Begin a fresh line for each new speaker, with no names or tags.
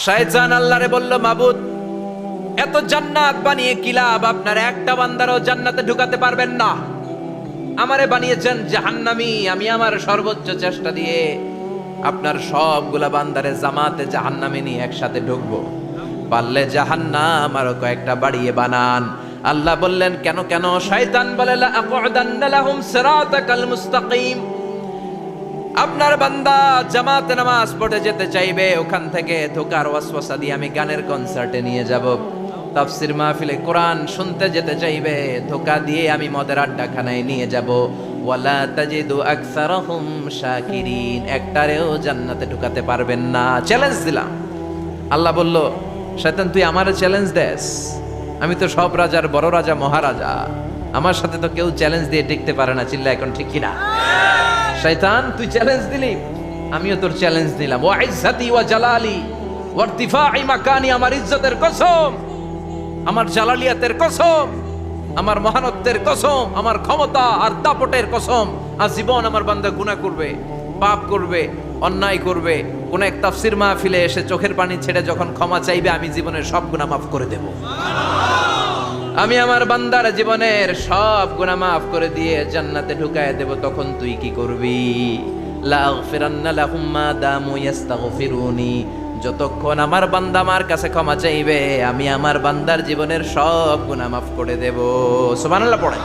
শয়তান আল্লাহরে বলল, মাবুদ এত জান্নাত বানিয়ে কি লাভ, আপনার একটা বান্দারও জান্নাতে ঢুকাতে পারবেন না। আমারে বানিয়েছেন জাহান্নামী, আমি আমার সর্বোচ্চ চেষ্টা দিয়ে আপনার সবগুলা বান্দারে জামাতে জাহান্নামে নিয়ে একসাথে ঢুকবো, পারলে জাহান্নাম আরো কয়েকটা বাড়িয়ে বানান। আল্লাহ বললেন, কেন কেন? শয়তান বলে, লা আকুদান্না লাহুম সিরাতাকাল মুস্তাকিম। আপনার বান্দা জামাতে নামাজ পড়তে যেতে চাইবে, ওখান থেকে ধোকার ওয়াসওয়াসা দিয়ে আমি গানের কনসার্টে নিয়ে যাব। তাফসীর মাহফিলে কোরআন শুনতে যেতে চাইবে, ধোকা দিয়ে আমি মদের আড্ডাখানায় নিয়ে যাব। ওয়ালা তাজিদু আকসারাহুম শাকিরিন, একটারেও জান্নাতে ঢুকাতে পারবেন না। চ্যালেঞ্জ দিলাম। আল্লাহ বলল, শয়তান তুই আমারে চ্যালেঞ্জ দেস? আমি তো সব রাজার বড় রাজা, মহারাজা, আমার সাথে তো কেউ চ্যালেঞ্জ দিয়ে টিকতে পারে না। চিল্লা এখন ঠিক কিনা? শয়তান তুই চ্যালেঞ্জ দিলি, আমিও তোর চ্যালেঞ্জ দিলাম। ওয়া ইজ্জতি ওয়া জালালি ওয়া ইরতিফাই মাকানি, আমার ইজ্জতের কসম, আমার জালালিয়াতের কসম, আমার মহানত্বের কসম, আমার ক্ষমতা আর দাপটের কসম, আজীবন আমার বান্দা গুনাহ করবে, পাপ করবে, অন্যায় করবে, কোন এক তাফসীর মাহফিলে এসে চোখের পানি ছেড়ে যখন ক্ষমা চাইবে, আমি জীবনের সব গুনাহ মাফ করে দেব। আমি আমার বান্দার জীবনের সব গুনাহ মাফ করে দিয়ে জান্নাতে ঢুকায় দেব। তখন তুই কি করবি? লাগফিরান্না লাহুম মা দামু ইস্তাগফিরুনি, যতক্ষণ আমার বান্দা আমার কাছে ক্ষমা চাইবে, আমি আমার বান্দার জীবনের সব গুনাহ মাফ করে দেব। সুবহানাল্লাহ পড়ে।